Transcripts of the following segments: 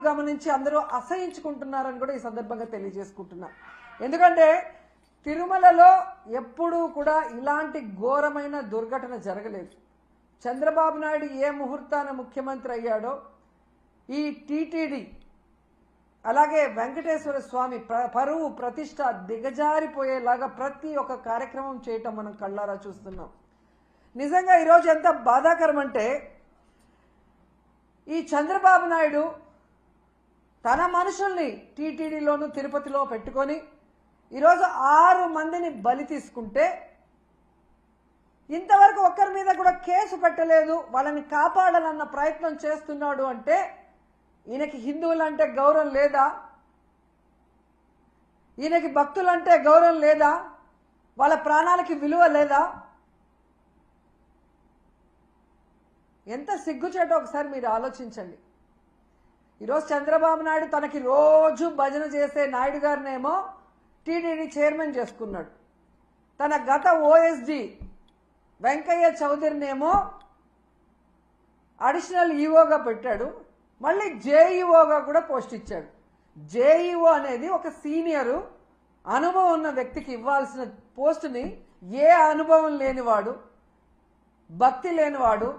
గమనించి అందరూ అసహించుకుంటున్నారని కూడా ఈ సందర్భంగా తెలియజేసుకుంటున్నా. ఎందుకంటే తిరుమలలో ఎప్పుడూ కూడా ఇలాంటి ఘోరమైన దుర్ఘటన జరగలేదు. చంద్రబాబు నాయుడు ఏ ముహూర్తాన ముఖ్యమంత్రి అయ్యాడో ఈ టీటీడీ అలాగే వెంకటేశ్వర స్వామి పరువు ప్రతిష్ట దిగజారిపోయేలాగా ప్రతి ఒక్క కార్యక్రమం చేయటం మనం కళ్ళారా చూస్తున్నాం. నిజంగా ఈరోజు ఎంత బాధాకరం అంటే ఈ చంద్రబాబు నాయుడు తన మనుషుల్ని టీటీడీలోను తిరుపతిలో పెట్టుకొని ఈరోజు 6 మందిని బలి తీసుకుంటే ఇంతవరకు ఒక్కరి మీద కూడా కేసు పెట్టలేదు, వాళ్ళని కాపాడాలన్న ప్రయత్నం చేస్తున్నాడు అంటే ఈయనకి హిందువులంటే గౌరవం లేదా? ఈయనకి భక్తులంటే గౌరవం లేదా? వాళ్ళ ప్రాణాలకి విలువ లేదా? ఎంత సిగ్గుచేటో ఒకసారి మీరు ఆలోచించండి. ఈరోజు చంద్రబాబు నాయుడు తనకి రోజు భజన చేసే నాయుడు గారినేమో టీటీడీ చైర్మన్ చేసుకున్నాడు. తన గత ఓఎస్డి వెంకయ్య చౌదరినేమో అడిషనల్ ఈఓగా పెట్టాడు. మళ్ళీ జేఈఓగా కూడా పోస్ట్ ఇచ్చాడు. జేఈఓ అనేది ఒక సీనియరు అనుభవం ఉన్న వ్యక్తికి ఇవ్వాల్సిన పోస్టుని ఏ అనుభవం లేనివాడు, భక్తి లేనివాడు,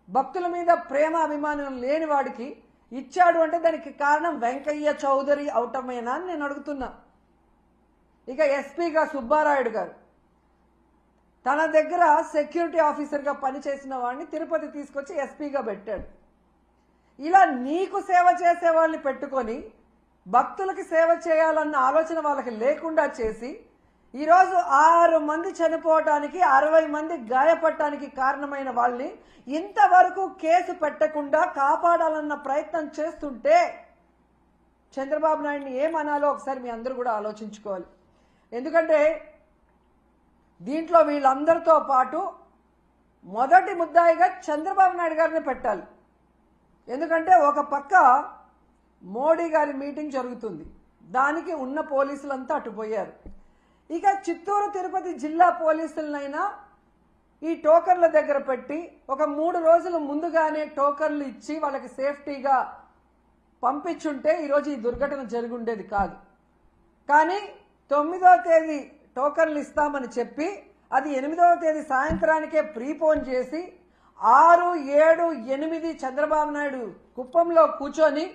భక్తుల మీద ప్రేమ అభిమానం లేనివాడికి ఇచ్చాడు అంటే దానికి కారణం వెంకయ్య చౌదరి అవటమేనా అని నేను అడుగుతున్నా. ఇక ఎస్పీగా సుబ్బారాయుడు గారు తన దగ్గర సెక్యూరిటీ ఆఫీసర్గా పనిచేసిన వాడిని తిరుపతి తీసుకొచ్చి ఎస్పీగా పెట్టాడు. ఇలా నీకు సేవ చేసే వాళ్ళని పెట్టుకొని భక్తులకి సేవ చేయాలన్న ఆలోచన వాళ్ళకి లేకుండా చేసి ఈరోజు 6 మంది చనిపోవటానికి 60 మంది గాయపడటానికి కారణమైన వాళ్ళని ఇంతవరకు కేసు పెట్టకుండా కాపాడాలన్న ప్రయత్నం చేస్తుంటే చంద్రబాబు నాయుడిని ఏమనాలో ఒకసారి మీ అందరూ కూడా ఆలోచించుకోవాలి. ఎందుకంటే దీంట్లో వీళ్ళందరితో పాటు మొదటి ముద్దాయిగా చంద్రబాబు నాయుడు గారిని పెట్టాలి. ఎందుకంటే ఒక పక్క మోడీ గారి మీటింగ్ జరుగుతుంది, దానికి ఉన్న పోలీసులంతా అటుపోయారు. ఇక చిత్తూరు తిరుపతి జిల్లా పోలీసులనైనా ఈ టోకన్ల దగ్గర పెట్టి ఒక 3 రోజులు ముందుగానే టోకన్లు ఇచ్చి వాళ్ళకి సేఫ్టీగా పంపించుంటే ఈరోజు ఈ దుర్ఘటన జరిగి ఉండేది కాదు. కానీ 9వ తేదీ టోకన్లు ఇస్తామని చెప్పి అది 8వ తేదీ సాయంత్రానికే ప్రీపోన్ చేసి 6, 7, 8 చంద్రబాబు నాయుడు కుప్పంలో కూర్చొని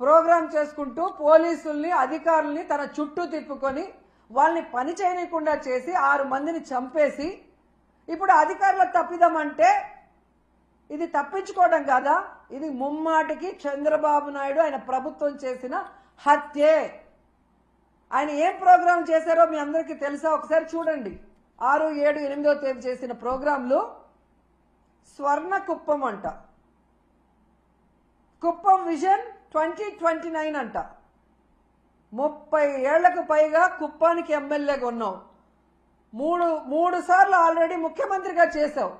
ప్రోగ్రాం చేసుకుంటూ పోలీసుల్ని అధికారుల్ని తన చుట్టూ తిప్పుకొని వాళ్ళని పని చేయకుండా చేసి 6 మందిని చంపేసి ఇప్పుడు అధికారుల తప్పిదమంటే ఇది తప్పించుకోవడం కాదా? ఇది ముమ్మాటికి చంద్రబాబు నాయుడు ఆయన ప్రభుత్వం చేసిన హత్యే. ఆయన ఏం ప్రోగ్రాం చేశారో మీ అందరికీ తెలుసా? ఒకసారి చూడండి. 6, 7, 8వ తేదీ చేసిన ప్రోగ్రాంలు స్వర్ణ కుప్పం అంట, కుప్పం విజన్ 2029 అంట. 30 ఏళ్లకు పైగా కుప్పానికి ఎమ్మెల్యేగా ఉన్నావు, మూడు సార్లు ఆల్రెడీ ముఖ్యమంత్రిగా చేశావు.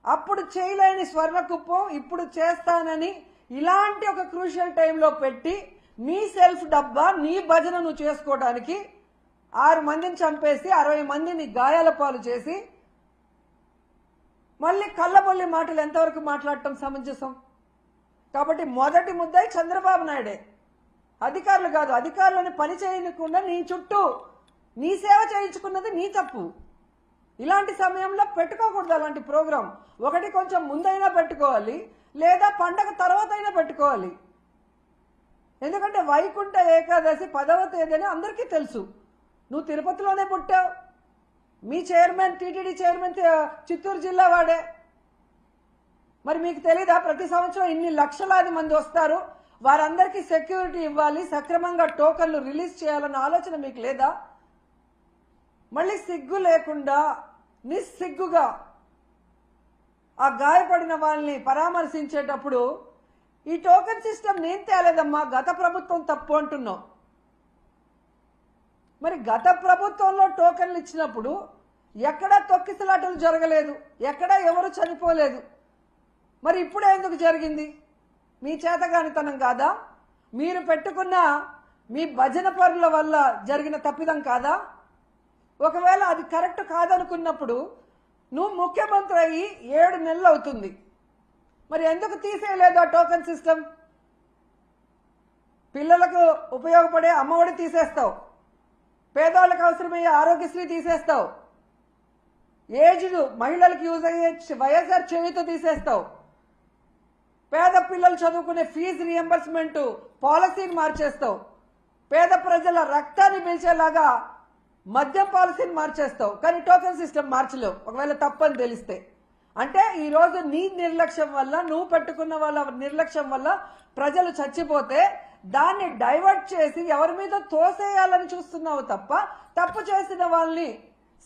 అప్పుడు చేయలేని స్వర్ణ కుప్పం ఇప్పుడు చేస్తానని ఇలాంటి ఒక క్రూషియల్ టైంలో పెట్టి నీ సెల్ఫ్ డబ్బా నీ భజన నువ్వు చేసుకోవడానికి 6 మందిని చంపేసి 60 మందిని గాయాల పాలు చేసి మళ్ళీ కళ్ళబొల్లి మాటలు ఎంతవరకు మాట్లాడటం సమంజసం? కాబట్టి మొదటి ముద్దాయి చంద్రబాబు నాయుడే, అధికారులు కాదు. అధికారులను పని చేయకుండా నీ చుట్టూ నీ సేవ చేయించుకున్నది నీ తప్పు. ఇలాంటి సమయంలో పెట్టుకోకూడదు అలాంటి ప్రోగ్రాం. ఒకటి కొంచెం ముందైనా పెట్టుకోవాలి, లేదా పండగ తర్వాత అయినా పెట్టుకోవాలి. ఎందుకంటే వైకుంఠ ఏకాదశి 10వ తేదీ అని అందరికీ తెలుసు. నువ్వు తిరుపతిలోనే పుట్టావు, మీ చైర్మన్ టీటీడీ చైర్మన్ చిత్తూరు జిల్లా వాడే. మరి మీకు తెలీదా ప్రతి సంవత్సరం ఇన్ని లక్షలాది మంది వస్తారు, వారందరికీ సెక్యూరిటీ ఇవ్వాలి, సక్రమంగా టోకన్లు రిలీజ్ చేయాలన్న ఆలోచన మీకు లేదా? మళ్ళీ సిగ్గు లేకుండా నిస్సిగ్గుగా ఆ గాయపడిన వాళ్ళని పరామర్శించేటప్పుడు ఈ టోకన్ సిస్టమ్ నేను తేలేదమ్మా, గత ప్రభుత్వం తప్పు అంటున్నావు. మరి గత ప్రభుత్వంలో టోకన్లు ఇచ్చినప్పుడు ఎక్కడా తొక్కిసలాటలు జరగలేదు, ఎక్కడా ఎవరు చనిపోలేదు. మరి ఇప్పుడే ఎందుకు జరిగింది? మీ చేతగానితనం కాదా? మీరు పెట్టుకున్న మీ భజన పరుల వల్ల జరిగిన తప్పిదం కాదా? ఒకవేళ అది కరెక్ట్ కాదనుకున్నప్పుడు నువ్వు ముఖ్యమంత్రి అయ్యి 7 నెలలు అవుతుంది. మరి ఎందుకు తీసేయలేదు ఆ టోకెన్ సిస్టమ్? పిల్లలకు ఉపయోగపడే అమ్మఒడి తీసేస్తావు, పేదవాళ్ళకి అవసరమయ్యే ఆరోగ్యశ్రీ తీసేస్తావు, ఏజ్డ్ మహిళలకు యూజ్ అయ్యే వైఎస్ఆర్ చేయూత తీసేస్తావు, పేద పిల్లలు చదువుకునే ఫీజు రియంబర్స్మెంట్ పాలసీని మార్చేస్తావు, పేద ప్రజల రక్తాన్ని పీల్చేలాగా మద్యం పాలసీని మార్చేస్తావు, కానీ టోకెన్ సిస్టమ్ మార్చలేవు ఒకవేళ తప్పని తెలిస్తే. అంటే ఈరోజు నీ నిర్లక్ష్యం వల్ల, నువ్వు పెట్టుకున్న వాళ్ళ నిర్లక్ష్యం వల్ల ప్రజలు చచ్చిపోతే దాన్ని డైవర్ట్ చేసి ఎవరి మీద తోసేయాలని చూస్తున్నావు తప్ప తప్పు చేసిన వాళ్ళని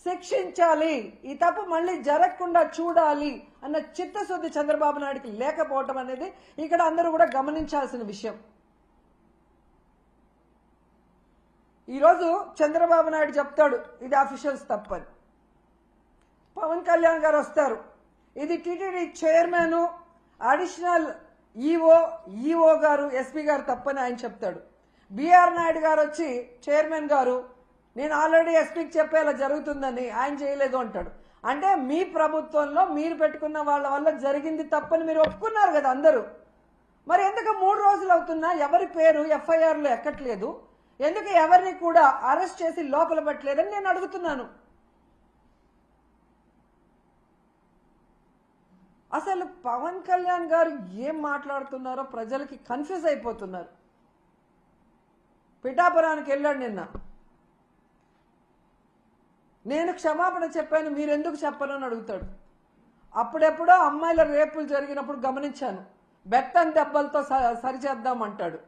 శిక్షించాలి, ఈ తప్పు మళ్ళీ జరగకుండా చూడాలి అన్న చిత్తశుద్ధి చంద్రబాబు నాయుడికి లేకపోవటం అనేది ఇక్కడ అందరూ కూడా గమనించాల్సిన విషయం. ఈరోజు చంద్రబాబు నాయుడు చెప్తాడు ఇది అఫీషియల్స్ తప్పని, పవన్ కళ్యాణ్ గారు వస్తారు ఇది టీటీడీ చైర్మన్ అడిషనల్ ఈఓ గారు ఎస్పీ గారు తప్పని ఆయన చెప్తాడు. బిఆర్ నాయుడు గారు వచ్చి చైర్మన్ గారు నేను ఆల్రెడీ ఎస్పీకి చెప్పేలా జరుగుతుందని ఆయన చేయలేదు అంటాడు. అంటే మీ ప్రభుత్వంలో మీరు పెట్టుకున్న వాళ్ళ వల్ల జరిగింది తప్పని మీరు ఒప్పుకున్నారు కదా అందరూ. మరి ఎందుకు 3 రోజులు అవుతున్నా ఎవరి పేరు ఎఫ్ఐఆర్లో ఎక్కట్లేదు, ఎందుకు ఎవరిని కూడా అరెస్ట్ చేసి లోపల పెట్టలేదని నేను అడుగుతున్నాను. అసలు పవన్ కళ్యాణ్ గారు ఏం మాట్లాడుతున్నారో ప్రజలకి కన్ఫ్యూజ్ అయిపోతున్నారు. పిఠాపురానికి వెళ్ళాడు నిన్న, నేను క్షమాపణ చెప్పాను మీరెందుకు చెప్పను అని అడుగుతాడు. అప్పుడెప్పుడో అమ్మాయిల రేపులు జరిగినప్పుడు గమనించాను, బెత్తం దెబ్బలతో సరిచేద్దామంటాడు.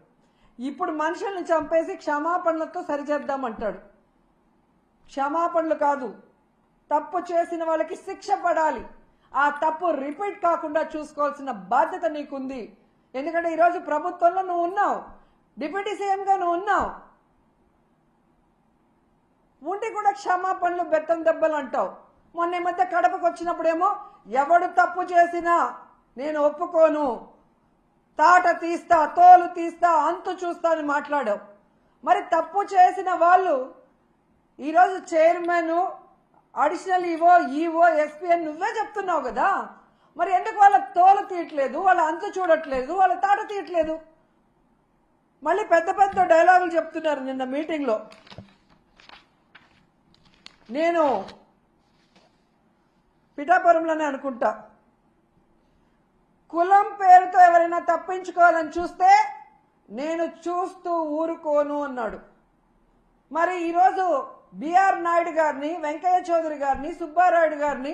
ఇప్పుడు మనుషుల్ని చంపేసి క్షమాపణలతో సరిచేద్దామంటాడు. క్షమాపణలు కాదు, తప్పు చేసిన వాళ్ళకి శిక్ష పడాలి, ఆ తప్పు రిపీట్ కాకుండా చూసుకోవాల్సిన బాధ్యత నీకుంది. ఎందుకంటే ఈరోజు ప్రభుత్వంలో నువ్వు ఉన్నావు, డిప్యూటీ సీఎంగా నువ్వు ఉన్నావు, ఉండి కూడా క్షమాపణలు బెత్తం దెబ్బలు అంటావు. మొన్న ఈ మధ్య కడపకు వచ్చినప్పుడేమో ఎవడు తప్పు చేసినా నేను ఒప్పుకోను, తాట తీస్తా, తోలు తీస్తా, అంతు చూస్తా అని మాట్లాడావు. మరి తప్పు చేసిన వాళ్ళు ఈరోజు చైర్మన్ అడిషనల్ ఈఓ ఎస్పీ అని నువ్వే చెప్తున్నావు కదా, మరి ఎందుకు వాళ్ళ తోలు తీయట్లేదు, వాళ్ళ అంతు చూడట్లేదు, వాళ్ళ తాట తీయట్లేదు? మళ్ళీ పెద్ద పెద్ద డైలాగులు చెప్తున్నారు. నిన్న మీటింగ్లో నేను పిఠాపురంలోనే అనుకుంటా, కులం పేరుతో ఎవరైనా తప్పించుకోవాలని చూస్తే నేను చూస్తూ ఊరుకోను అన్నాడు. మరి ఈరోజు బిఆర్ నాయుడు గారిని, వెంకయ్య చౌదరి గారిని, సుబ్బారాయుడు గారిని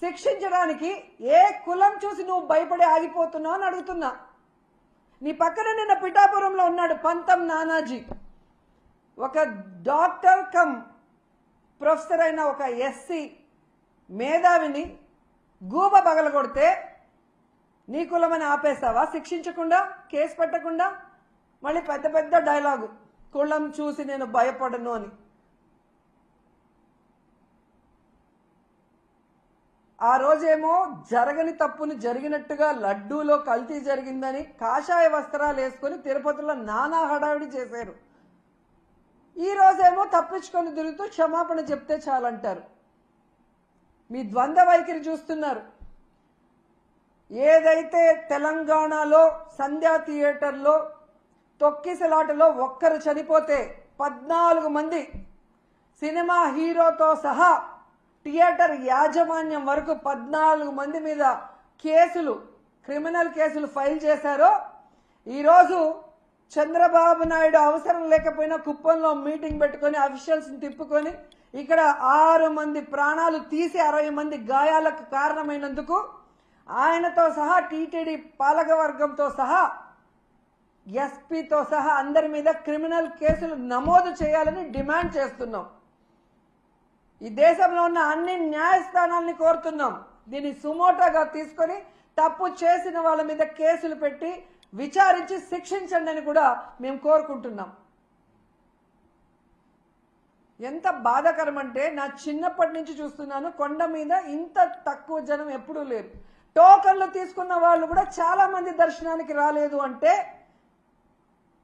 శిక్షించడానికి ఏ కులం చూసి నువ్వు భయపడి ఆగిపోతున్నావు అని అడుగుతున్నా. నీ పక్కన నిన్న పిఠాపురంలో ఉన్నాడు పంతం నానాజీ, ఒక డాక్టర్ కమ్ ప్రొఫెసర్ అయిన ఒక ఎస్సీ మేధావిని గూబ పగలగొడితే నీ కులమని ఆపేస్తావా శిక్షించకుండా, కేసు పెట్టకుండా? మళ్ళీ పెద్ద పెద్ద డైలాగు, కులం చూసి నేను భయపడను అని. ఆ రోజేమో జరగని తప్పుని జరిగినట్టుగా లడ్డూలో కల్తీ జరిగిందని కాషాయ వస్త్రాలు వేసుకొని తిరుపతిలో నానా హడావిడి చేశారు. ఈ రోజేమో తప్పించుకొని తిరుగుతూ క్షమాపణ చెప్తే చాలంటారు. మీ ద్వంద్వ వైఖరి చూస్తున్నారు. ఏదైతే తెలంగాణలో సంధ్యా థియేటర్లో తొక్కిసలాటలో ఒక్కరు చనిపోతే 14 మంది సినిమా హీరోతో సహా థియేటర్ యాజమాన్యం వరకు 14 మంది మీద కేసులు, క్రిమినల్ కేసులు ఫైల్ చేశారో, ఈరోజు చంద్రబాబు నాయుడు అవసరం లేకపోయినా కుప్పంలో మీటింగ్ పెట్టుకొని అఫీషియల్స్ని తిప్పుకొని ఇక్కడ 6 మంది ప్రాణాలు తీసి 60 మంది గాయాలకు కారణమైనందుకు ఆయనతో సహా టీటీడీ పాలకవర్గంతో సహా ఎస్పీతో సహా అందరి మీద క్రిమినల్ కేసులు నమోదు చేయాలని డిమాండ్ చేస్తున్నాం. ఈ దేశంలో ఉన్న అన్ని న్యాయస్థానాల్ని కోరుతున్నాం, దీన్ని సుమోటోగా తీసుకొని తప్పు చేసిన వాళ్ళ మీద కేసులు పెట్టి విచారించి శిక్షించండి అని కూడా మేము కోరుకుంటున్నాం. ఎంత బాధాకరం అంటే, నా చిన్నప్పటి నుంచి చూస్తున్నాను, కొండ మీద ఇంత తక్కువ జనం ఎప్పుడూ లేరు. టోకన్లు తీసుకున్న వాళ్ళు కూడా చాలా మంది దర్శనానికి రాలేదు అంటే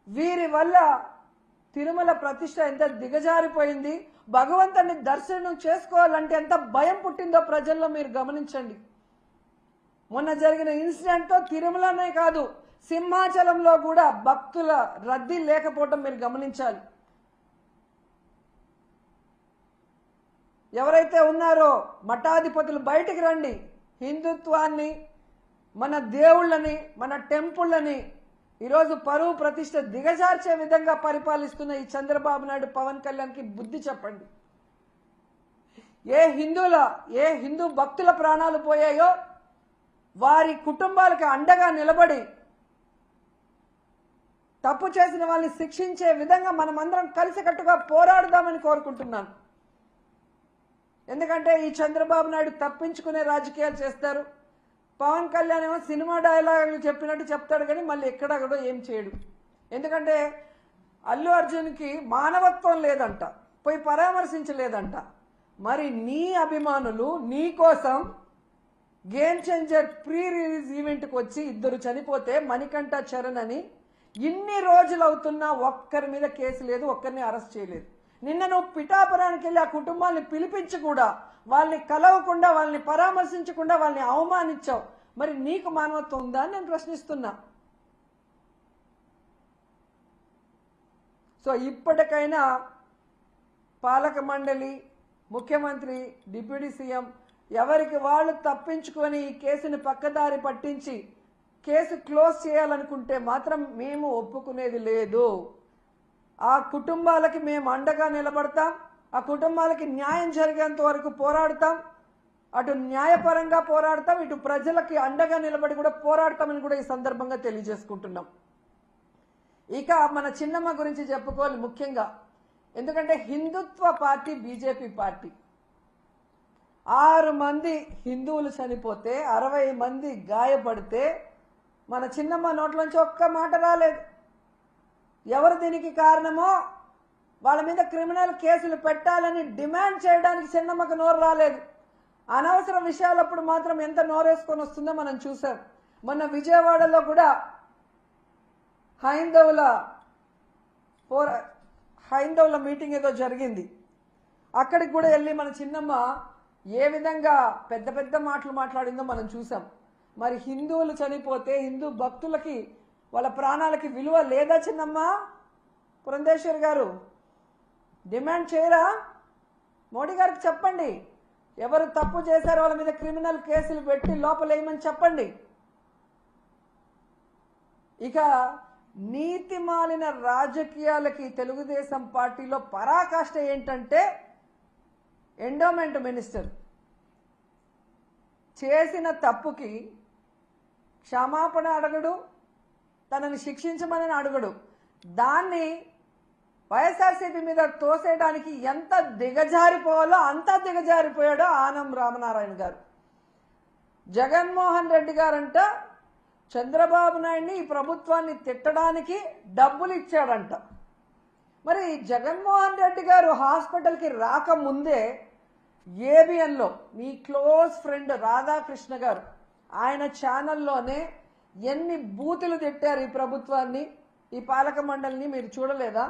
వీరి వల్ల తిరుమల ప్రతిష్ట ఎంత దిగజారిపోయింది, భగవంతుని దర్శనం చేసుకోవాలంటే ఎంత భయం పుట్టిందో ప్రజల్లో మీరు గమనించండి. మొన్న జరిగిన ఇన్సిడెంట్తో తిరుమలనే కాదు, సింహాచలంలో కూడా భక్తుల రద్దీ లేకపోవటం మీరు గమనించాలి. ఎవరైతే ఉన్నారో మఠాధిపతులు బయటికి రండి. హిందుత్వాన్ని, మన దేవుళ్ళని, మన టెంపుళ్ళని ఈరోజు పరువు ప్రతిష్ట దిగజార్చే విధంగా పరిపాలిస్తున్న ఈ చంద్రబాబు నాయుడు, పవన్ కళ్యాణ్కి బుద్ధి చెప్పండి. ఏ హిందూ భక్తుల ప్రాణాలు పోయాయో వారి కుటుంబాలకు అండగా నిలబడి తప్పు చేసిన వాళ్ళని శిక్షించే విధంగా మనమందరం కలిసికట్టుగా పోరాడదామని కోరుకుంటున్నాను. ఎందుకంటే ఈ చంద్రబాబు నాయుడు తప్పించుకునే రాజకీయాలు చేస్తారు. పవన్ కళ్యాణ్ ఏమో సినిమా డైలాగులు చెప్పినట్టు చెప్తాడు, కానీ మళ్ళీ ఎక్కడా కూడా ఏం చేయడు. ఎందుకంటే అల్లు అర్జున్కి మానవత్వం లేదంట, పోయి పరామర్శించలేదంట. మరి నీ అభిమానులు నీ కోసం గేమ్ చేంజర్ ప్రీ రిలీజ్ ఈవెంట్కి వచ్చి 2 చనిపోతే మణికంఠ చరణ్ అని ఇన్ని రోజులు అవుతున్నా ఒక్కరి మీద కేసు లేదు, ఒక్కరిని అరెస్ట్ చేయలేదు. నిన్న నువ్వు పిఠాపురానికి వెళ్ళి ఆ కుటుంబాన్ని పిలిపించి కూడా వాళ్ళని కలవకుండా, వాళ్ళని పరామర్శించకుండా వాళ్ళని అవమానించావు. మరి నీకు మానవత్వం ఉందా అని నేను ప్రశ్నిస్తున్నా. సో ఇప్పటికైనా పాలక మండలి, ముఖ్యమంత్రి, డిప్యూటీ సీఎం ఎవరికి వాళ్ళు తప్పించుకొని ఈ కేసుని పక్కదారి పట్టించి కేసు క్లోజ్ చేయాలనుకుంటే మాత్రం మేము ఒప్పుకునేది లేదు. ఆ కుటుంబాలకి మేము అండగా నిలబడతాం. ఆ కుటుంబాలకి న్యాయం జరిగేంత వరకు పోరాడతాం. అటు న్యాయపరంగా పోరాడతాం, ఇటు ప్రజలకి అండగా నిలబడి కూడా పోరాడతామని కూడా ఈ సందర్భంగా తెలియజేసుకుంటున్నాం. ఇక మన చిన్నమ్మ గురించి చెప్పుకోవాలి ముఖ్యంగా. ఎందుకంటే హిందుత్వ పార్టీ బీజేపీ పార్టీ. 6 మంది హిందువులు చనిపోతే 60 మంది గాయపడితే మన చిన్నమ్మ నోట్లోంచి ఒక్క మాట రాలేదు. ఎవరు దీనికి కారణమో వాళ్ళ మీద క్రిమినల్ కేసులు పెట్టాలని డిమాండ్ చేయడానికి చిన్నమ్మకు నోరు రాలేదు. అనవసర విషయాలప్పుడు మాత్రం ఎంత నోరేసుకొని వస్తుందో మనం చూసాం. మొన్న విజయవాడలో కూడా హైందవుల మీటింగ్ ఏదో జరిగింది. అక్కడికి కూడా వెళ్ళి మన చిన్నమ్మ ఏ విధంగా పెద్ద పెద్ద మాటలు మాట్లాడిందో మనం చూసాం. మరి హిందువులు చనిపోతే హిందూ భక్తులకి వాళ్ళ ప్రాణాలకి విలువ లేదా చిన్నమ్మ? పురంధేశ్వరి గారు డిమాండ్ చేయరా? మోడీ గారికి చెప్పండి, ఎవరు తప్పు చేశారో వాళ్ళ మీద క్రిమినల్ కేసులు పెట్టి లోపలేయమని చెప్పండి. ఇక నీతిమాలిన రాజకీయాలకి తెలుగుదేశం పార్టీలో పరాకాష్ట ఏంటంటే, ఎండోమెంట్ మినిస్టర్ చేసిన తప్పుకి క్షమాపణ అడగడు, తనని శిక్షించమని అడగడు. దాన్ని వైఎస్ఆర్సీపీ మీద తోసేయడానికి ఎంత దిగజారిపోవాలో అంత దిగజారిపోయాడో ఆనం రామనారాయణ గారు. జగన్మోహన్ రెడ్డి గారంట చంద్రబాబు నాయుడిని, ఈ ప్రభుత్వాన్ని తిట్టడానికి డబ్బులు ఇచ్చాడంట. మరి జగన్మోహన్ రెడ్డి గారు హాస్పిటల్కి రాకముందే ఏబిఎన్లో మీ క్లోజ్ ఫ్రెండ్ రాధాకృష్ణ గారు ఆయన ఛానల్లోనే ఎన్ని బూతులు తిట్టారు ఈ ప్రభుత్వాన్ని, ఈ పాలక మండలిని మీరు చూడలేదా?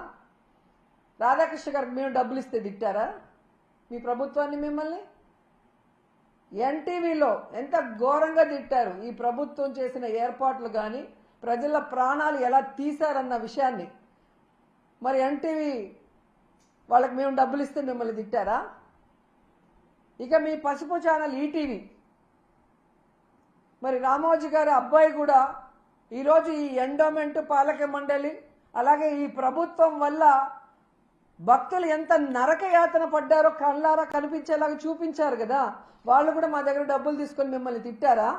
రాధాకృష్ణ గారికి మేము డబ్బులు ఇస్తే తిట్టారా మీ ప్రభుత్వాన్ని? మిమ్మల్ని ఎన్టీవీలో ఎంత ఘోరంగా తిట్టారు ఈ ప్రభుత్వం చేసిన ఏర్పాట్లు కానీ, ప్రజల ప్రాణాలు ఎలా తీశారన్న విషయాన్ని. మరి ఎన్టీవీ వాళ్ళకి మేము డబ్బులు ఇస్తే మిమ్మల్ని తిట్టారా? ఇక మీ పసుపు ఛానల్ ఈటీవీ, మరి రామోజీ గారి అబ్బాయి కూడా ఈరోజు ఈ ఎండోమెంట్, పాలక మండలి, అలాగే ఈ ప్రభుత్వం వల్ల భక్తులు ఎంత నరకయాతన పడ్డారో కళ్ళారా కనిపించేలాగా చూపించారు కదా. వాళ్ళు కూడా మా దగ్గర డబ్బులు తీసుకొని మిమ్మల్ని తిట్టారా?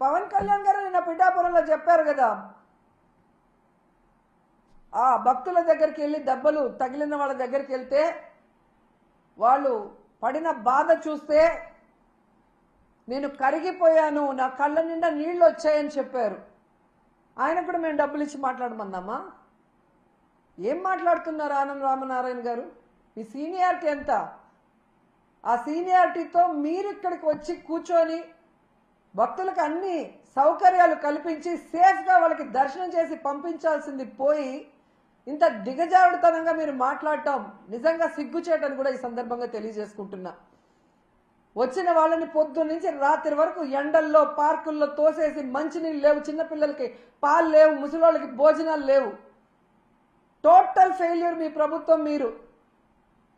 పవన్ కళ్యాణ్ గారు నిన్న పిఠాపురంలో చెప్పారు కదా, ఆ భక్తుల దగ్గరికి వెళ్ళి దెబ్బలు తగిలిన వాళ్ళ దగ్గరికి వెళ్తే వాళ్ళు పడిన బాధ చూస్తే నేను కరిగిపోయాను, నా కళ్ళ నిండా నీళ్లు వచ్చాయని చెప్పారు. ఆయన కూడా మేము డబ్బులు ఇచ్చి మాట్లాడమన్నామా? ఏం మాట్లాడుతున్నారు ఆనం రామనారాయణ గారు? మీ సీనియారిటీ ఎంత? ఆ సీనియారిటీతో మీరు ఇక్కడికి వచ్చి కూర్చొని భక్తులకు అన్ని సౌకర్యాలు కల్పించి సేఫ్గా వాళ్ళకి దర్శనం చేసి పంపించాల్సింది పోయి ఇంత దిగజారుడుతనంగా మీరు మాట్లాడటం నిజంగా సిగ్గుచేటని కూడా ఈ సందర్భంగా తెలియజేసుకుంటున్నా. వచ్చిన వాళ్ళని పొద్దున్న నుంచి రాత్రి వరకు ఎండల్లో పార్కుల్లో తోసేసి మంచినీళ్ళు లేవు, చిన్నపిల్లలకి పాలు లేవు, ముసలోళ్ళకి భోజనాలు లేవు. టోటల్ ఫెయిల్యూర్ మీ ప్రభుత్వం. మీరు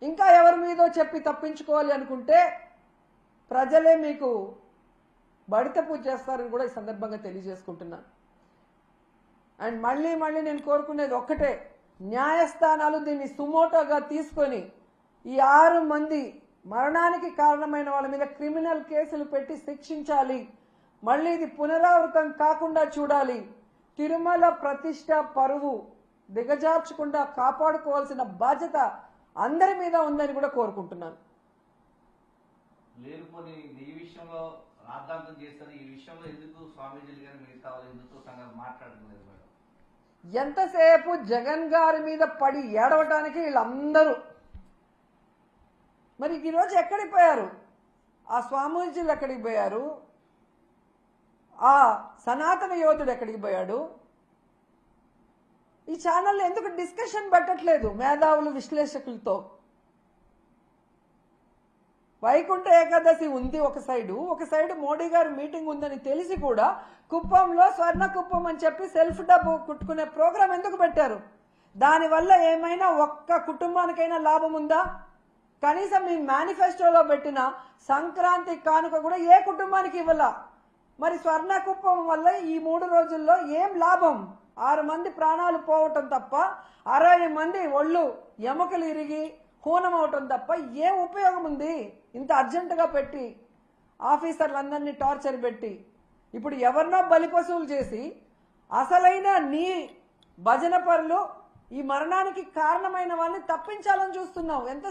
ఇంకా ఎవరి మీదో చెప్పి తప్పించుకోవాలి అనుకుంటే ప్రజలే మీకు బడిత పూజ చేస్తారని కూడా ఈ సందర్భంగా తెలియజేసుకుంటున్నాను. అండ్ మళ్ళీ నేను కోరుకునేది ఒక్కటే, న్యాయస్థానాలు దీన్ని సుమోటోగా తీసుకొని ఈ 6 మంది మరణానికి కారణమైన వాళ్ళ మీద క్రిమినల్ కేసులు పెట్టి శిక్షించాలి. మళ్ళీ ఇది పునరావృతం కాకుండా చూడాలి. తిరుమల ప్రతిష్ట పరువు దిగజార్చకుండా కాపాడుకోవాల్సిన బాధ్యత అందరి మీద ఉందని కూడా కోరుకుంటున్నాను. లేనిపోని ఈ విషయంలో రాద్ధాంతం చేస్తారు. ఈ విషయంలో ఎందుకు స్వామీజీలు గారు మిగతా వాళ్ళు హిందుత్వ సంఘాలు మాట్లాడలేదు మేడం? ఎంతసేపు జగన్ గారి మీద పడి ఏడవటానికి వీళ్ళందరూ మరి ఈరోజు ఎక్కడికి పోయారు? ఆ స్వామీజీలు ఎక్కడికి పోయారు? ఆ సనాతన యోధుడు ఎక్కడికి పోయాడు? ఈ ఛానల్ ఎందుకు డిస్కషన్ పెట్టట్లేదు మేధావులు విశ్లేషకులతో? వైకుంఠ ఏకాదశి ఉంది ఒక సైడు మోడీ గారి మీటింగ్ ఉందని తెలిసి కూడా కుప్పంలో స్వర్ణ కుప్పం అని చెప్పి సెల్ఫ్ డబ్బు కుట్టుకునే ప్రోగ్రాం ఎందుకు పెట్టారు? దానివల్ల ఏమైనా ఒక్క కుటుంబానికైనా లాభం ఉందా? కనీసం మీ మేనిఫెస్టోలో పెట్టిన సంక్రాంతి కానుక కూడా ఏ కుటుంబానికి ఇవ్వాల? మరి స్వర్ణ కుప్పం వల్ల ఈ 3 రోజుల్లో ఏం లాభం? 6 మంది ప్రాణాలు పోవటం తప్ప, 60 మంది ఒళ్ళు ఎముకలు ఇరిగి హూనం అవటం తప్ప ఏం ఉపయోగం ఉంది? ఇంత అర్జెంటుగా పెట్టి ఆఫీసర్లందరినీ టార్చర్ పెట్టి ఇప్పుడు ఎవరినో బలిపశువులు చేసి అసలైన నీ భజన పరులు ఈ మరణానికి కారణమైన వాళ్ళని తప్పించాలని చూస్తున్నావు. ఎంత